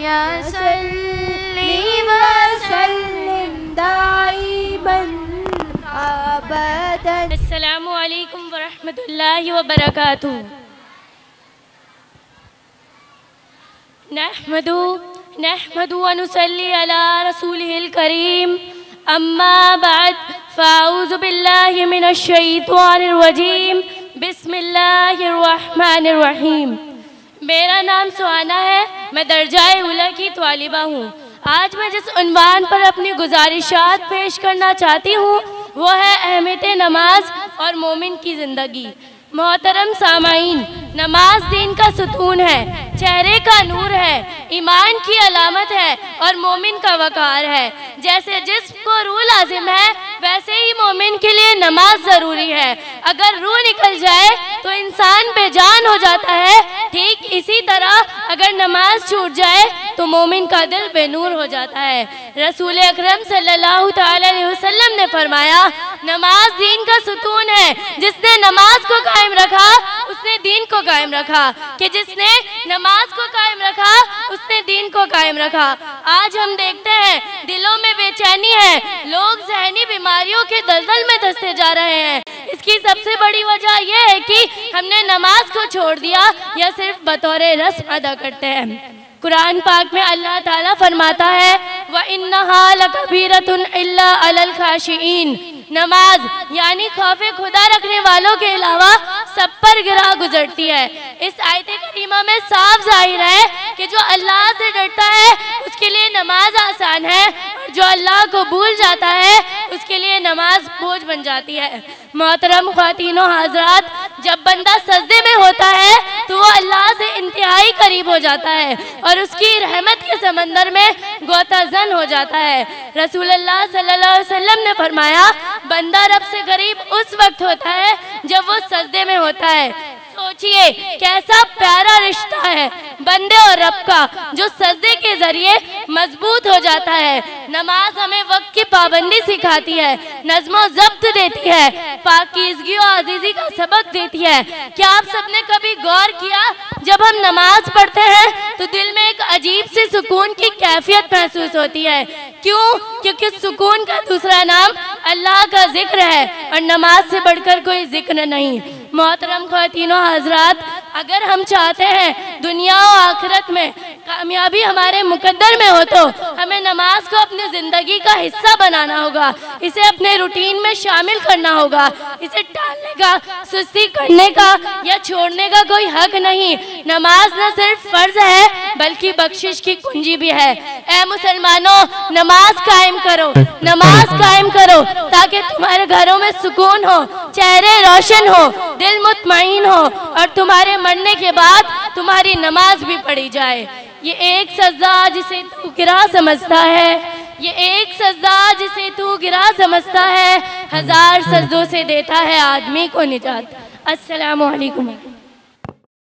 या सल्ली व सल्लिम दाइमन अबदन। अस्सलामु अलैकुम व रहमतुल्लाहि व बरकातुहू। नहमदु व नुसल्ली अला रसूलिहिल करीम, अम्मा बाद, फ़ाऊज़ु बिल्लाहि मिनश शैतानिर रजीम, बिस्मिल्लाहिर रहमानिर रहीम। मेरा नाम सुहाना है, मैं दर्जाए उला की तालिबा हूँ। आज मैं जिस उन्वान पर अपनी गुजारिशात पेश करना चाहती हूँ वो है अहमियत नमाज और मोमिन की ज़िंदगी। मोहतरम सामाईन, नमाज दीन का सुतून है, चेहरे का नूर है, ईमान की अलामत है और मोमिन का वकार है। जैसे जिस्म को रूह लाजिम है वैसे ही मोमिन के लिए नमाज ज़रूरी है। अगर रूह निकल जाए तो इंसान बेजान हो जाता है, ठीक इसी तरह अगर नमाज छूट जाए तो मोमिन का दिल बेनूर हो जाता है। रसूल अकरम सल्लल्लाहु तआला अलैहि वसल्लम ने फरमाया, नमाज दीन का सुतून है, जिसने नमाज को कायम रखा उसने दीन को कायम रखा, कि जिसने नमाज को कायम रखा उसने दीन को कायम रखा। आज हम देखते हैं दिलों में बेचैनी है, लोग ज़हनी बीमारियों के दलदल में धंसते जा रहे हैं। इसकी सबसे बड़ी वजह यह है कि हमने नमाज को छोड़ दिया या सिर्फ बतौर रस्म अदा करते हैं। कुरान पाक में अल्लाह ताला फरमाता है, व इन्नहा लकबीरतुन इल्ला अलल खाशिईन। नमाज यानी खौफे खुदा रखने वालों के अलावा सब पर गिरा गुजरती है। इस आयत करीमा में साफ जाहिर है कि जो अल्लाह से डरता है उसके लिए नमाज आसान है और जो अल्लाह को भूल जाता है उसके लिए नमाज बोझ बन जाती है। मोहतरम ख्वातीनो हज़रात, जब बंदा सजदे में होता है तो वो अल्लाह से इंतहाई करीब हो जाता है और उसकी रहमत के समंदर में गोताजन हो जाता है। रसूलुल्लाह सल्लल्लाहु अलैहि वसल्लम ने फरमाया, बंदा रब से करीब उस वक्त होता है जब वो सजदे में होता है। सोचिए कैसा प्यारा रिश्ता है बंदे और रब का, जो सजदे के जरिए मजबूत हो जाता है। नमाज हमें वक्त की पाबंदी सिखाती है, नज़्मो ज़ब्त देती है, पाकीज़गी और अज़ीज़ी का सबक देती है। क्या आप सबने कभी गौर किया, जब हम नमाज पढ़ते हैं तो दिल में एक अजीब सी सुकून की कैफियत महसूस होती है। क्यों? क्योंकि सुकून का दूसरा नाम अल्लाह का जिक्र है और नमाज से बढ़कर कोई जिक्र नहीं। मोहतरम ख्वातीनो हज़रात, अगर हम चाहते हैं दुनिया और आखिरत में कामयाबी हमारे मुकद्दर में हो तो हमें नमाज को अपनी ज़िंदगी का हिस्सा बनाना होगा, इसे अपने रूटीन में शामिल करना होगा। इसे टालने का, सुस्ती करने का या छोड़ने का कोई हक नहीं। नमाज न सिर्फ फ़र्ज है बल्कि बख्शिश की कुंजी भी है। ऐ मुसलमानों, नमाज कायम करो, नमाज कायम करो ताकि तुम्हारे घरों में सुकून हो, चेहरे रोशन हो, दिल मुतमईन हो और तुम्हारे मरने के बाद तुम्हारी नमाज भी पढ़ी जाए। ये एक सजदा जिसे तू गिरा समझता है, ये एक सजदा जिसे तू गिरा समझता है, 1000 सजदों से देता है आदमी को निजात। अस्सलामु अलैकुम।